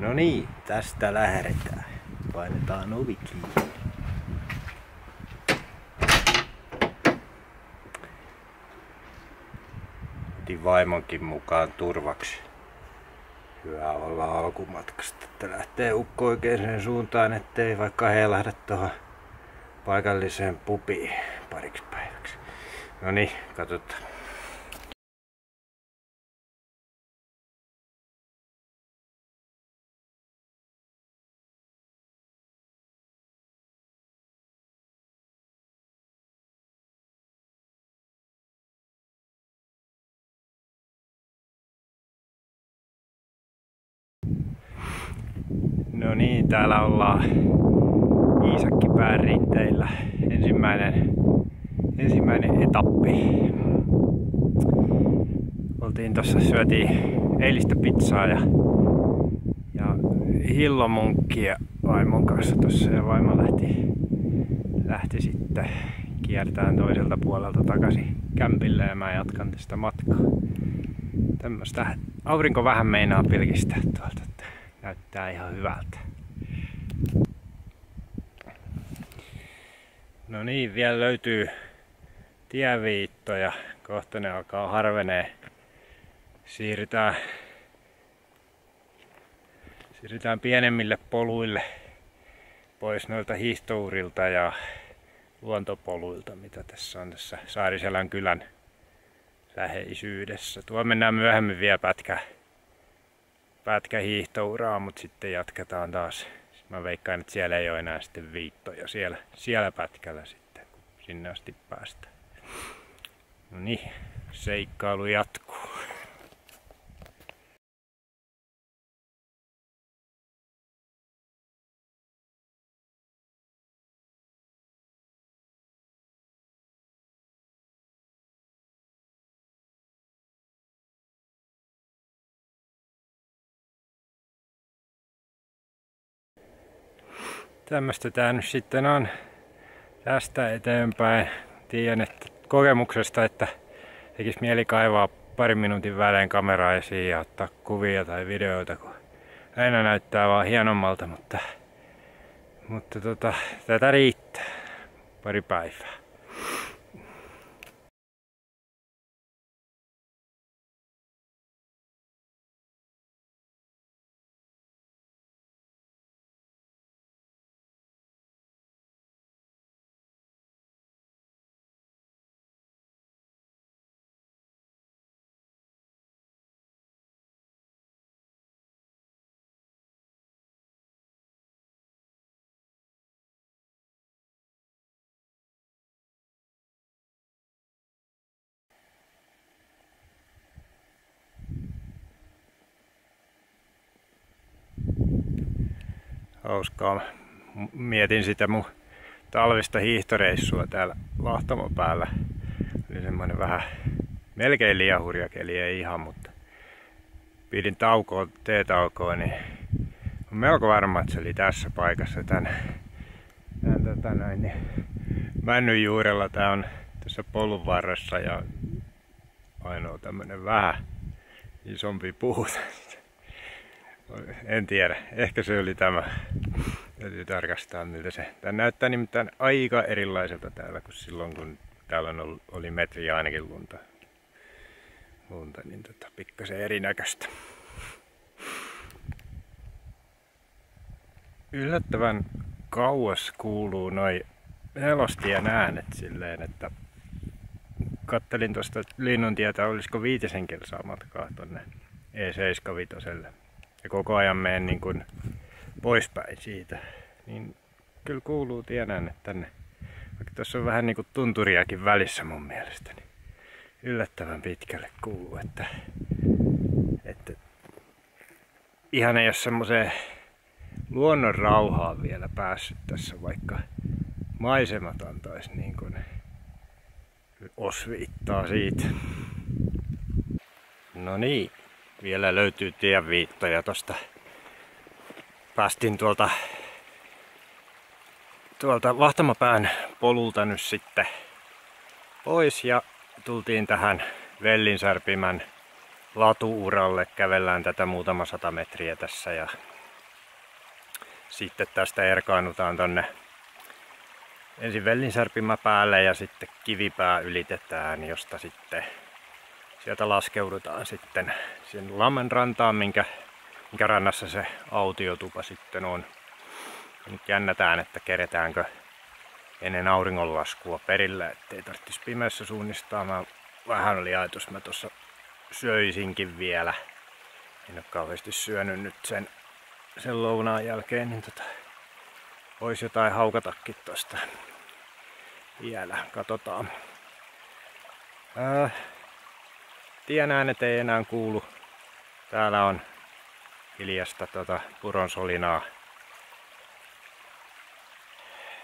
No niin, tästä lähdetään. Painetaan ovi kiinni. Otin vaimonkin mukaan turvaksi. Hyvä olla alkumatkasta, että lähtee ukko oikeaan suuntaan, ettei vaikka heilahda tuohon paikalliseen pubiin pariksi päiväksi. No niin, katsotaan. No niin, täällä ollaan Iisakkipään rinteillä. Ensimmäinen etappi. Syötiin eilistä pizzaa ja hillomunkkia vaimon kanssa tossa, ja vaimo lähti sitten kiertämään toiselta puolelta takaisin kämpille ja mä jatkan tästä matkaa. Tämmöstä aurinko vähän meinaa pilkistää tuolta, että näyttää ihan hyvältä. No niin, vielä löytyy tieviittoja. Kohta ne alkaa harvenee. Siirrytään pienemmille poluille pois noilta hiihtourilta ja luontopoluilta, mitä tässä on tässä Saariselän kylän läheisyydessä. Tuolla mennään myöhemmin vielä pätkä hiihtouraa, mutta sitten jatketaan taas. Mä veikkaan, että siellä ei ole enää sitten viittoja siellä pätkällä sitten, kun sinne asti päästään. No niin, seikkailu jatkuu. Tämmöstä tää nyt sitten on tästä eteenpäin. Tiedän että kokemuksesta, että tekis mieli kaivaa parin minuutin välein kameraa esiin ja ottaa kuvia tai videoita, kun aina näyttää vaan hienommalta, mutta tätä riittää pari päivää. Hauskaa. Mietin sitä mun talvista hiihtoreissua täällä Lahtamopäällä. Oli semmoinen vähän melkein liian hurja keli, ei ihan, mutta pidin teetaukoa, niin on melko varma, että se oli tässä paikassa niin männyn juurella. Tää on tässä polun varressa ja ainoa tämmönen vähän isompi puu. En tiedä, ehkä se oli tämä. Täytyy tarkastaa miltä se. Tämä näyttää nimittäin aika erilaiselta täällä kuin silloin kun täällä oli metriä ainakin lunta niin pikkasen erinäköistä. Yllättävän kauas kuuluu noi nelostien äänet silleen, että kattelin tuosta Linnuntietä, olisiko 5 kilsaa matkaa tonne E75. Ja koko ajan menen niin kuin poispäin siitä, niin kyllä kuuluu tiedän, että tänne, vaikka tuossa on vähän niin kuin tunturiakin välissä mun mielestä, niin yllättävän pitkälle kuuluu, että ihan ei ole semmoiseen luonnon rauhaan vielä päässyt tässä, vaikka maisemat antaisi niin kuin osviittaa siitä. No niin. Vielä löytyy tienviittoja tosta. Päästiin tuolta Lahtamopään polulta nyt sitten pois ja tultiin tähän Vellinsärpimän latuuralle. Kävellään tätä muutama 100 metriä tässä ja Sitten tästä erkaannutaan tonne ensin Vellinsärpimä päälle ja sitten Kivipää ylitetään, josta sitten sieltä laskeudutaan sitten sen lammen rantaan, minkä rannassa se autiotupa sitten on. Nyt jännätään, että keretäänkö ennen auringonlaskua perille, ettei tarvitsisi pimeässä suunnistaa. Vähän oli ajatus, mä tuossa söisinkin vielä. En ole kauheasti syönyt nyt sen lounaan jälkeen, niin voisi jotain haukatakin tosta vielä. Katsotaan. Tien äänet ei enää kuulu. Täällä on hiljasta puron solinaa.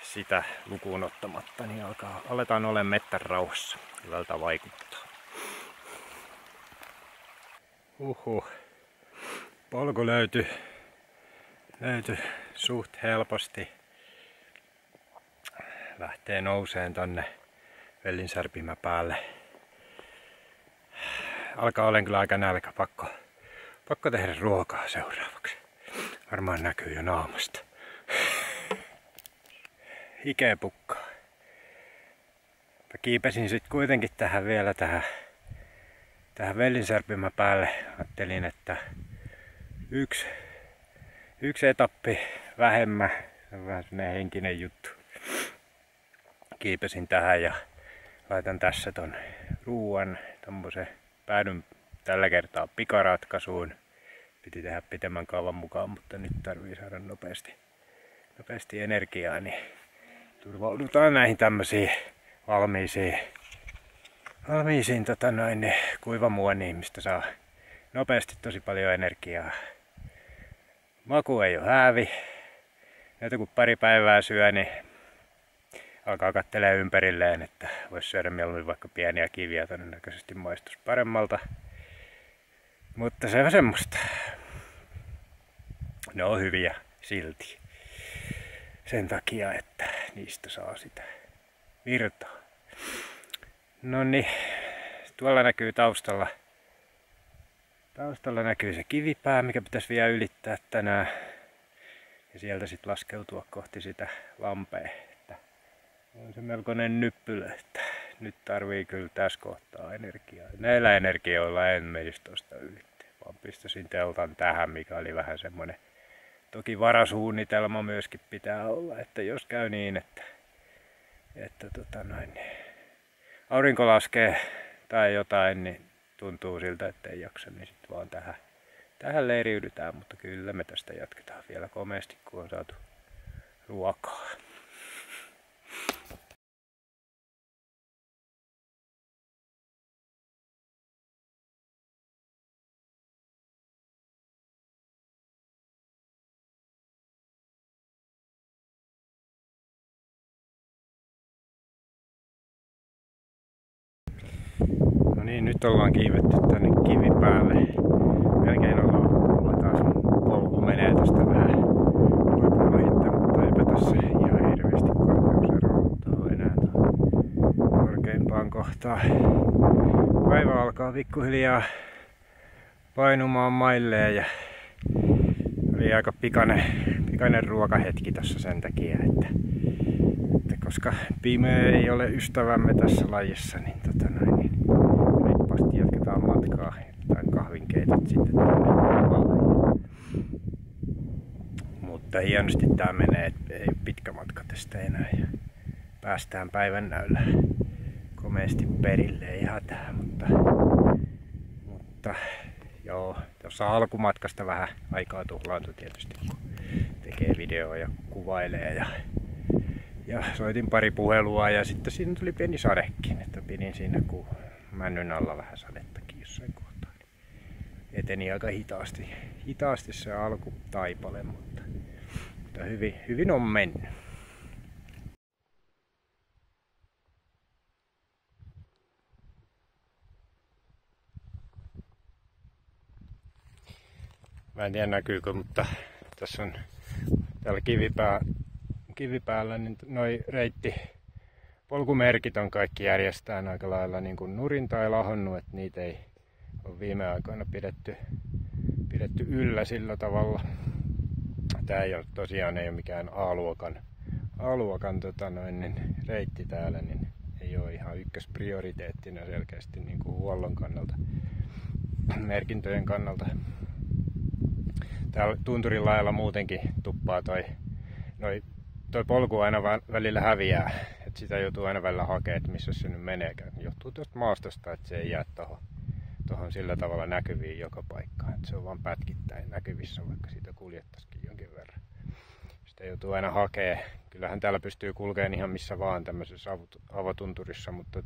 Sitä lukuun ottamatta, niin aletaan olemaan mettän rauhassa. Hyvältä vaikuttaa. Polku löytyi suht helposti. Lähtee nouseen tonne Vellinsärpimä päälle. Alkaa olen kyllä aika nälkä. Pakko tehdä ruokaa seuraavaksi. Varmaan näkyy jo naamasta. Hikeä pukkaa. Mä kiipesin sit kuitenkin tähän Vellinsärpimä päälle. Ajattelin, että yksi etappi vähemmän. Se on vähän sellainen henkinen juttu. Kiipesin tähän ja laitan tässä ton ruuan. Päädyn tällä kertaa pikaratkaisuun. Piti tehdä pitemmän kaavan mukaan, mutta nyt tarvii saada nopeasti energiaa, niin turvaudutaan näihin tämmöisiin valmiisiin kuivamuoniin, mistä saa nopeasti tosi paljon energiaa. Maku ei ole häävi. Näitä kun pari päivää syö, niin alkaa kattelee ympärilleen, että voisi syödä mieluummin vaikka pieniä kiviä, todennäköisesti maistuisi paremmalta. Mutta se on semmoista. Ne on hyviä silti. Sen takia, että niistä saa sitä virtaa. No niin, tuolla näkyy taustalla näkyy se Kivipää, mikä pitäisi vielä ylittää tänään. Ja sieltä sitten laskeutua kohti sitä lampea. On se melkoinen nyppylä, että nyt tarvii kyllä tässä kohtaa energiaa. Näillä energioilla en menisi tuosta ylittää, vaan pistäisin teltan tähän, mikä oli vähän semmoinen. Toki varasuunnitelma myöskin pitää olla, että jos käy niin, että aurinko laskee tai jotain, niin tuntuu siltä, että ei jaksa, niin sitten vaan tähän leiriydytään, mutta kyllä me tästä jatketaan vielä komeasti, kun on saatu ruokaa. No niin, nyt ollaan kiivetty tänne Kivipäälle. Melkein ollaan taas polku menee tästä vähän huipulla, mutta eipä tässä ihan hirveästi korkeuseroa enää korkeimpaan kohtaan. Päivä alkaa pikkuhiljaa painumaan mailleen ja oli aika pikainen ruokahetki tässä sen takia, että koska pimeä ei ole ystävämme tässä lajissa, niin reippaasti jatketaan matkaa. Jotain kahvinkeitot sitten tänne. Mutta hienosti tää menee, ei ole pitkä matka tästä enää ja päästään päivän näyllä komeasti perille, ei hätää, mutta joo, tuossa alkumatkasta vähän aikaa tuhlaantui tietysti, kun tekee videoa ja kuvailee ja soitin pari puhelua ja sitten siinä tuli pieni sadekin, että pidin siinä kun männyn alla vähän sadettakin jossain kohtaa. Eteni aika hitaasti se alkutaipale, mutta hyvin on mennyt. Mä en tiedä näkyykö, mutta tässä on täällä kivipäällä niin noi polkumerkit on kaikki järjestään aika lailla niin kuin nurin tai lahonnut, että niitä ei ole viime aikoina pidetty yllä sillä tavalla. tää ei ole tosiaan ei ole mikään A-luokan reitti täällä, niin ei ole ihan ykkösprioriteettina selkeästi niin kuin huollon kannalta, merkintöjen kannalta. Täällä tunturin lailla muutenkin tuppaa toi polku aina välillä häviää, että sitä joutuu aina välillä hakemaan, että missä se nyt meneekään. Johtuu tuosta maastosta, että se ei jää tuohon sillä tavalla näkyviin joka paikkaan. Että se on vaan pätkittäin näkyvissä, vaikka siitä kuljettaisikin jonkin verran. Sitä joutuu aina hakemaan. Kyllähän täällä pystyy kulkemaan ihan missä vaan tämmöisessä avotunturissa, mutta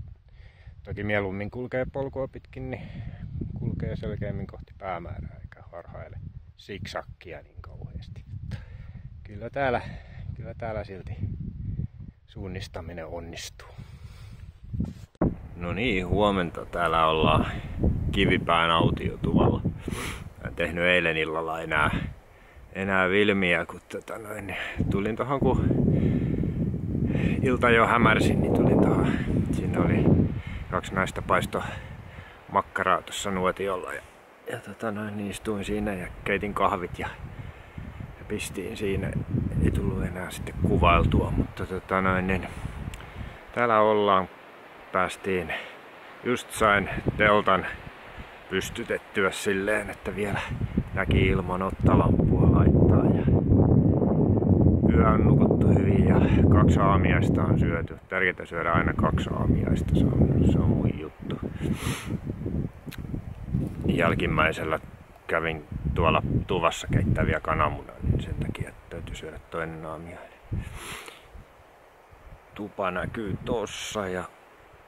toki mieluummin kulkee polkua pitkin, niin kulkee selkeämmin kohti päämäärää eikä harhaile siksakkia niin kauheasti. Kyllä täällä silti suunnistaminen onnistuu. No niin, huomenta. Täällä ollaan Kivipään autiotuvalla. En tehnyt eilen illalla enää filmiä, kun tulin tohon, kun ilta jo hämärsi, niin tulin tohon. Siinä oli 2 naista paisto makkaraa tuossa nuotiolla ja niin istuin siinä ja keitin kahvit ja pistiin siinä. Ei tullut enää sitten kuvailtua, mutta täällä ollaan. Päästiin, just sain teltan pystytettyä silleen, että vielä näki ilman ottalampua laittaa ja yö on nukuttu hyvin ja 2 aamiaista on syöty. Tärkeintä syödä aina 2 aamiaista, se on mun juttu. Jälkimmäisellä kävin tuolla tuvassa keittäviä kananmunia, niin sen takia että täytyy syödä toinen aamiainen. Tupa näkyy tossa ja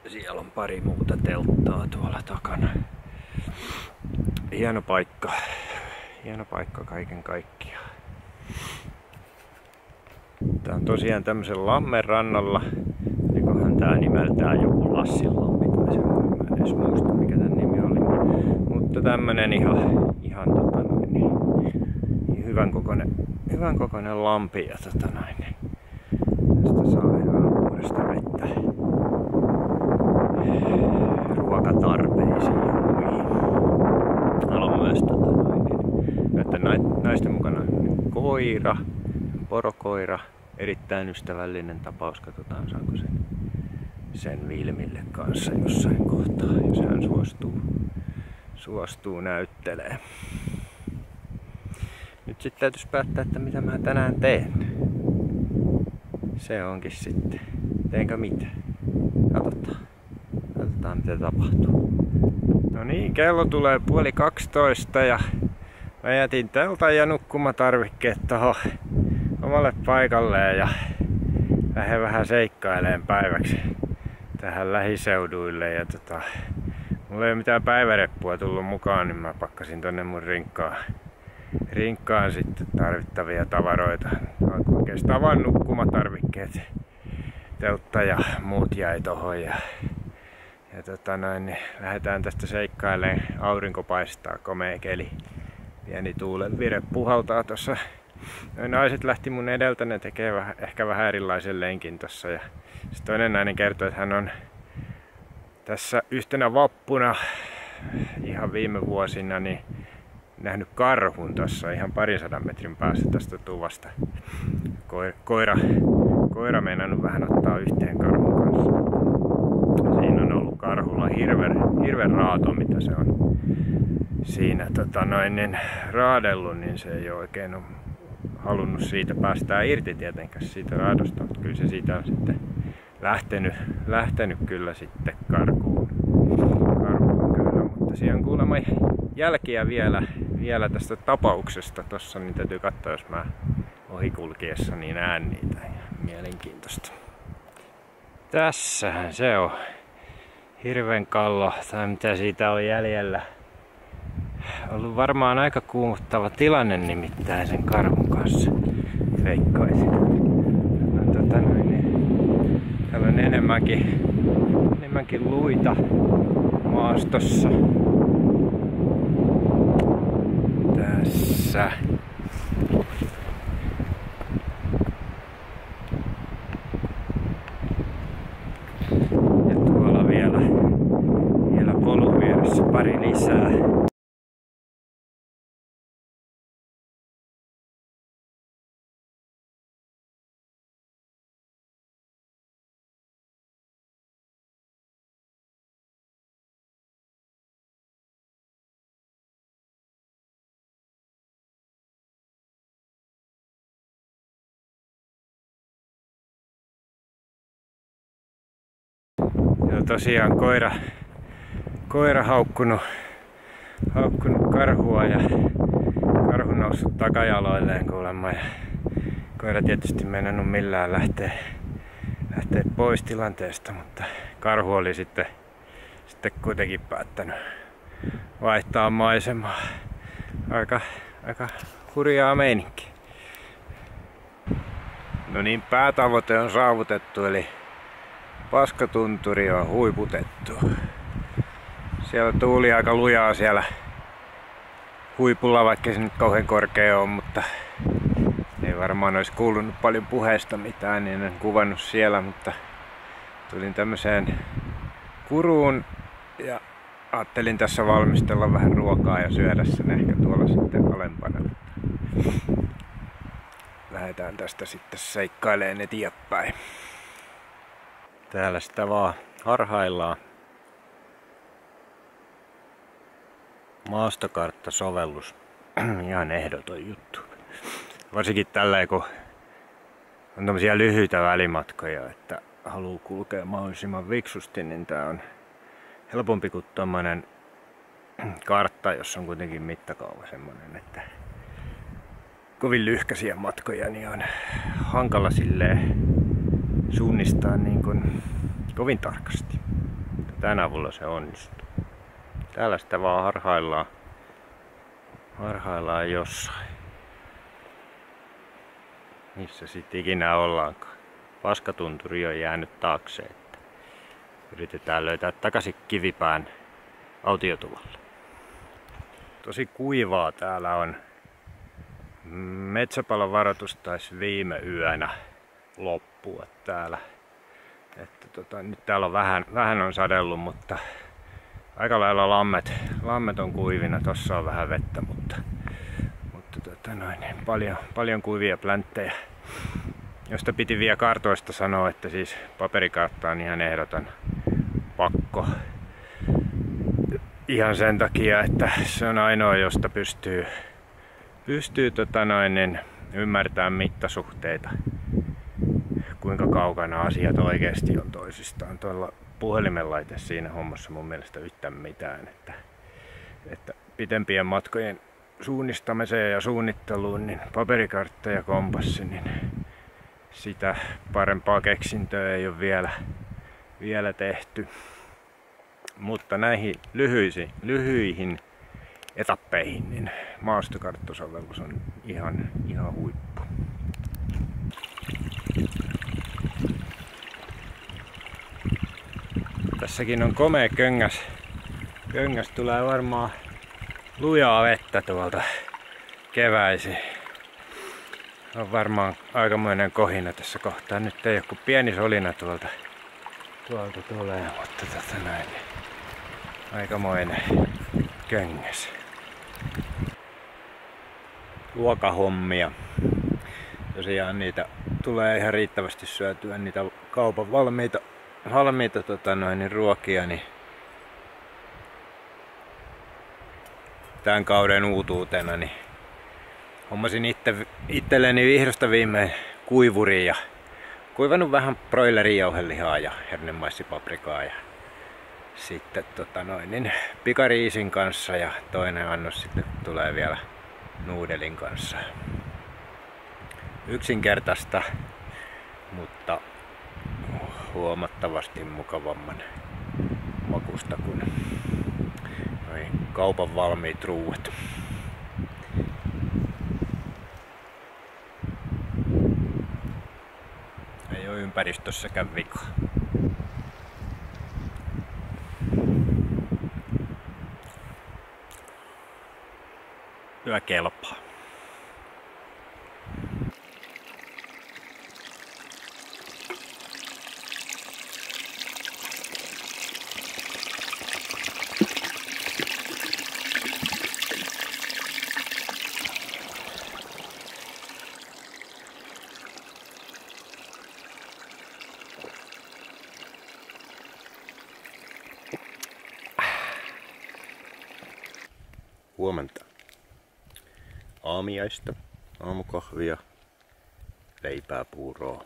siellä on pari muuta telttaa tuolla takana. Hieno paikka kaiken kaikkiaan. Tää on tosiaan tämmöisen lammen rannalla. Olikohan tää nimeltään joku Lassinlampi tai semmoinen, mä en edes muista mikä tän nimi oli. Mutta tämmönen ihan hyvän kokoinen lampi ja tästä saa hyvää puhdasta vettä ruokatarpeisiin ja muihin. Haluan myös että naisten mukana koira, porokoira, erittäin ystävällinen tapaus. Katsotaan saanko sen Vilmille kanssa jossain kohtaa, jos hän suostuu näyttelee. Nyt sitten täytyisi päättää, että mitä mä tänään teen. Se onkin sitten. Teenkö mitä? Katsotaan mitä tapahtuu. No niin, kello tulee 11:30 ja mä jätin teltan ja nukkumatarvikkeet tohon omalle paikalleen ja lähden vähän seikkailemaan päiväksi tähän lähiseuduille. Ja mulla ei ole mitään päiväreppua tullut mukaan, niin mä pakkasin tonne mun rinkkaan sitten tarvittavia tavaroita. Oikeastaan vaan nukkumatarvikkeet. Teltta ja muut jäi tohon ja niin lähdetään tästä seikkailemaan. Aurinko paistaa, komea keli. Pieni tuulenvire puhaltaa tossa. Naiset lähti mun edeltä, ne tekee ehkä vähän erilaisen lenkin tossa. Ja sitten toinen nainen kertoi, että hän on tässä yhtenä vappuna ihan viime vuosina niin nähnyt karhun tuossa ihan 200 metrin päässä tästä tuvasta. Koira meinannut vähän ottaa yhteen karhun kanssa. Siinä on ollut karhulla hirven raato, mitä se on siinä raadellut, niin se ei ole oikein halunnut siitä päästää irti tietenkään siitä raadosta, mutta kyllä se siitä on sitten lähtenyt kyllä sitten karkuun kyllä, mutta siellä on kuulemma jälkiä vielä tästä tapauksesta tossa, niin täytyy katsoa, jos mä ohikulkiessa niin näen niitä. Mielenkiintoista. Tässähän se on hirvenkallo, tai mitä siitä on jäljellä. Ollut varmaan aika kuumuttava tilanne nimittäin sen karhun kanssa, veikkaisin. Täällä on enemmänkin luita maastossa. Tässä. Ja tuolla vielä polun vieressä pari lisää. Ja tosiaan koira haukkunut karhua ja karhu noussut takajaloilleen kuulemma. Ja koira tietysti meinannut millään lähteä pois tilanteesta, mutta karhu oli sitten kuitenkin päättänyt vaihtaa maisemaa. Aika hurjaa meininkiä. No niin, päätavoite on saavutettu, eli Paskatunturi on huiputettu. Siellä tuuli aika lujaa siellä huipulla, vaikka se nyt kauhean korkea on, mutta ei varmaan olisi kuulunut paljon puheesta mitään, niin en kuvannut siellä, mutta tulin tämmöiseen kuruun ja ajattelin tässä valmistella vähän ruokaa ja syödä sen ehkä tuolla sitten alempana. Lähdetään tästä sitten seikkailemaan eteenpäin. Täällä sitä vaan harhaillaan. Maastokarttasovellus. Ihan ehdoton juttu. Varsinkin tälleen, kun on tämmöisiä lyhyitä välimatkoja, että haluaa kulkea mahdollisimman viksusti, niin tää on helpompi kuin tommonen kartta, jossa on kuitenkin mittakaava semmonen, että kovin lyhkäisiä matkoja niin on hankala silleen suunnistaa niin kuin kovin tarkasti. Tän avulla se onnistuu. Täällä sitä vaan harhaillaan jossain. Missä sit ikinä ollaankaan. Paskatunturi on jäänyt taakse, että yritetään löytää takaisin kivipään autiotuvalle. Tosi kuivaa täällä on. Metsäpalovaroitus taisi viime yönä loppua täällä. Nyt täällä on vähän on sadellut, mutta aika lailla lammet on kuivina. Tossa on vähän vettä, mutta paljon kuivia plänttejä. Josta piti vielä kartoista sanoa, että siis paperikartta on ihan ehdoton pakko. Ihan sen takia, että se on ainoa, josta pystyy ymmärtämään mittasuhteita. Kuinka kaukana asiat oikeasti on toisistaan. Tuolla puhelimella ei tee siinä hommassa mun mielestä yhtään mitään. Että pitempien matkojen suunnistamiseen ja suunnitteluun, niin paperikartta ja kompassi, niin sitä parempaa keksintöä ei ole vielä tehty. Mutta näihin lyhyihin etappeihin, niin maastokarttasovellus on ihan huippu. Tässäkin on komea köngäs. Köngäs tulee varmaan lujaa vettä tuolta keväisin. On varmaan aikamoinen kohina tässä kohtaa. Nyt ei ole kuin pieni solina tuolta tulee, mutta aikamoinen köngäs. Ruokahommia. Tosiaan niitä tulee ihan riittävästi syötyä, niitä kaupan valmiita ruokia, niin tämän kauden uutuutena niin hommasin itselleni vihdosta viimein kuivuria ja kuivannut vähän broilerijauhelihaa ja hernemaisipaprikaa ja sitten pikariisin kanssa ja toinen annos sitten tulee vielä nuudelin kanssa. Yksinkertaista, mutta huomattavasti mukavamman makusta kuin noi kaupan valmiit ruuat. Ei ole ympäristössäkään vikaa. Hyvä kelpaa. Huomenta. Aamiaista, aamukahvia, leipää, puuroa,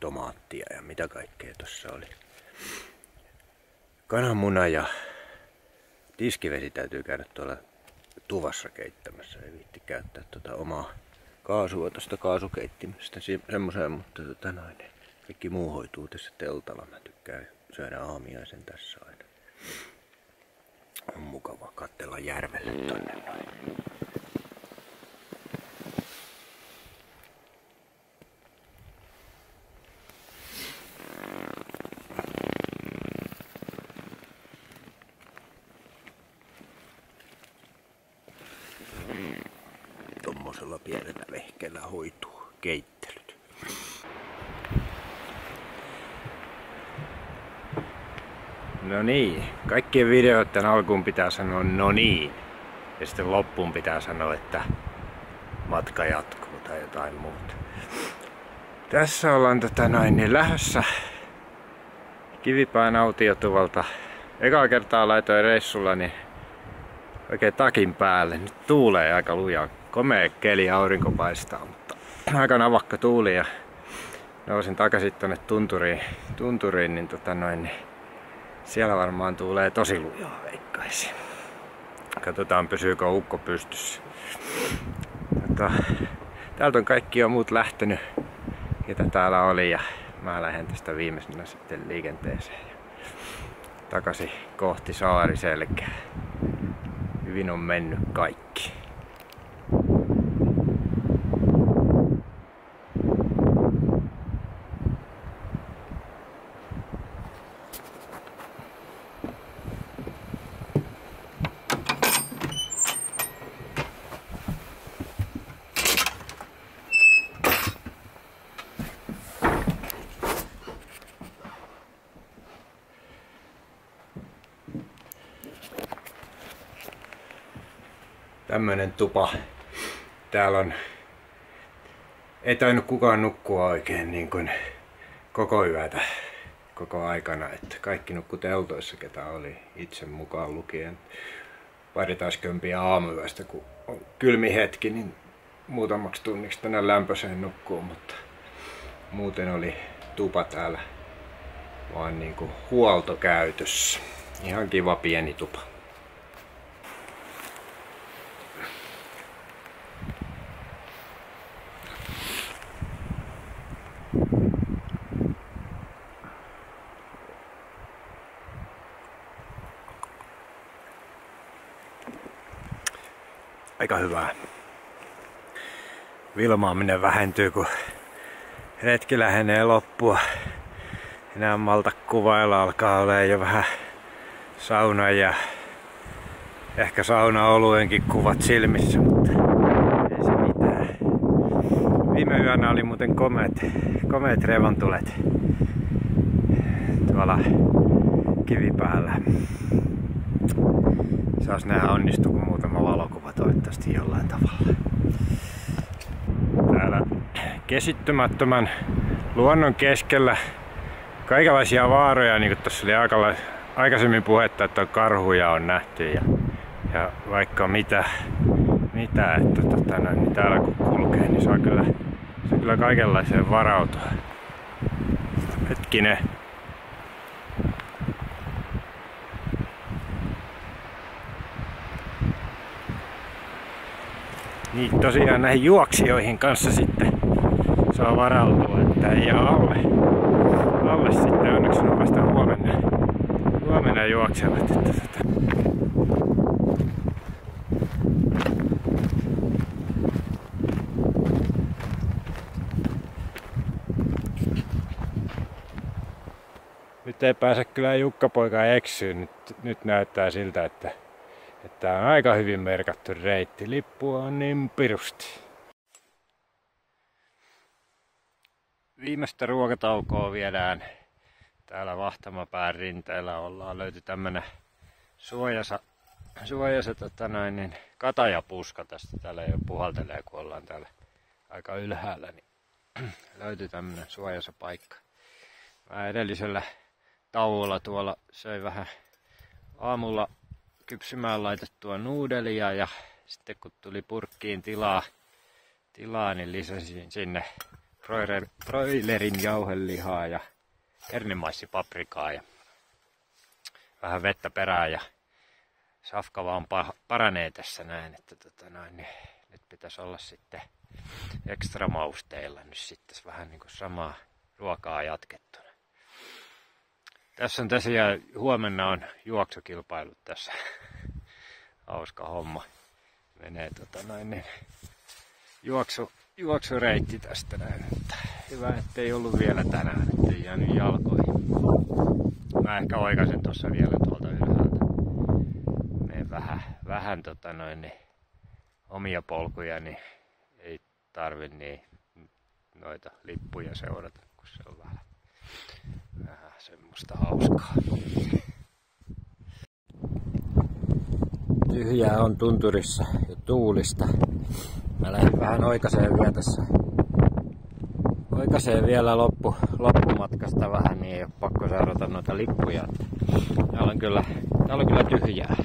tomaattia ja mitä kaikkea tossa oli. Kananmuna ja tiskivesi täytyy käydä tuolla tuvassa keittämässä. Ei viitti käyttää omaa kaasua tuosta kaasukeittimestä semmoseen, mutta kaikki muu hoituu tässä teltalla. Mä tykkään syödä aamiaisen tässä aina. On mukava katsella järvelle tonne noin. Tommosella pienellä vehkeellä hoituu keittelyt. No niin, kaikkien videoiden alkuun pitää sanoa no niin. Ja sitten loppuun pitää sanoa, että matka jatkuu tai jotain muuta. Tässä ollaan lähdössä Kivipään autiotuvalta. Ekaa kertaa laitoin reissulla oikein takin päälle. Nyt tuulee aika lujaa. Komea keli, aurinko paistaa, mutta aika navakka tuuli ja nousin takaisin tonne tunturiin niin siellä varmaan tuulee tosi lujaa, veikkaisin. Katsotaan pysyykö ukko pystyssä. Täältä on kaikki jo muut lähtenyt, ketä täällä oli, ja mä lähden tästä viimeisenä sitten liikenteeseen ja takaisin kohti Saariselkää. Hyvin on mennyt kaikki. Tämmönen tupa. Täällä on... Ei tainnut kukaan nukkua oikein niin kuin koko yötä, koko aikana. Että kaikki nukku teltoissa, ketä oli itse mukaan lukien. Pari taas kömpiä aamuyöstä, kun on kylmi hetki, niin muutamaksi tunniksi tänne lämpöiseen nukkuu. Mutta muuten oli tupa täällä vaan niin kuin huoltokäytössä. Ihan kiva pieni tupa. Aika hyvää. Vilmaaminen vähentyy, kun retki lähenee loppua. Enää malta kuvailla, alkaa olemaan jo vähän saunan ja ehkä saunaoluenkin kuvat silmissä, mutta ei se mitään. Viime yönä oli muuten komeet revontulet tuolla Kivipäällä. Saas nähdä onnistuuko muutama valokuva toivottavasti jollain tavalla. Täällä käsittämättömän luonnon keskellä kaikenlaisia vaaroja, niin kuin tuossa oli aikaisemmin puhetta, että karhuja on nähty ja vaikka mitä että niin täällä kun kulkee, niin saa kyllä kaikenlaiseen varautua. Hetkinen. Niin tosiaan näihin juoksijoihin kanssa sitten saa varautua, että ei jää alle sitten, onneksi on vasta huomenna juoksevat. Nyt ei pääse kyllä Jukka-poika eksyyn. Nyt näyttää siltä, että on aika hyvin merkattu reitti. Lippua on niin pirusti. Viimeistä ruokataukoa viedään täällä Vahtamapään rinteellä. Ollaan löyty tämmönen suojasa katajapuska tästä. Täällä jo puhaltelee, kun ollaan täällä aika ylhäällä. Niin löytyi tämmönen suojasa paikka. Mä edellisellä tauolla tuolla söin vähän aamulla kypsymään laitettua nuudelia ja sitten kun tuli purkkiin tilaa niin lisäsin sinne broilerin jauhelihaa ja hernemaissipaprikaa ja vähän vettä perään ja safka vaan paranee tässä näin, että niin nyt pitäisi olla sitten ekstra mausteilla nyt sitten vähän niin kuin samaa ruokaa jatkettuna. Tässä on tosiaan huomenna on juoksukilpailut tässä. Hauska homma. Menee niin juoksureitti tästä näin. Hyvä, ettei ollut vielä tänään, ettei jäänyt jalkoihin. Mä ehkä oikaisen tuossa vielä tuolta ylhäältä. Menen vähän niin omia polkuja, niin ei tarvi niin noita lippuja seurata, kun se on vähän semmoista hauskaa. Tyhjää on tunturissa ja tuulista. Mä lähdin vähän oikaiseen vielä loppumatkasta vähän, niin ei ole pakko seurata noita lippuja. Täällä on kyllä tyhjää.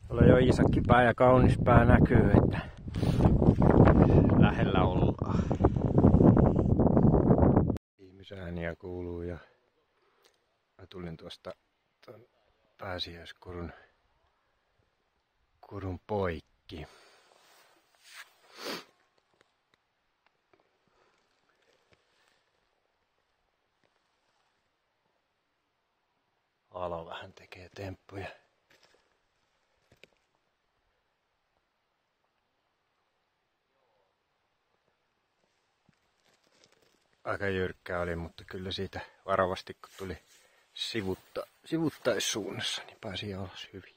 Tuolla jo Iisakkipää ja Kaunispää näkyy, että lähellä ollaan. Ihmisääniä kuuluu ja mä tulin tuosta pääsiäiskurun poikki. Alo vähän tekee temppuja. Aika jyrkkää oli, mutta kyllä siitä varovasti kun tuli sivuttaissuunnassa, niin pääsi alas hyvin.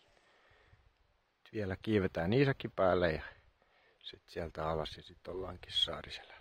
Nyt vielä kiivetään Iisakkipäälle ja sitten sieltä alas ja sitten ollaankin Saarisella.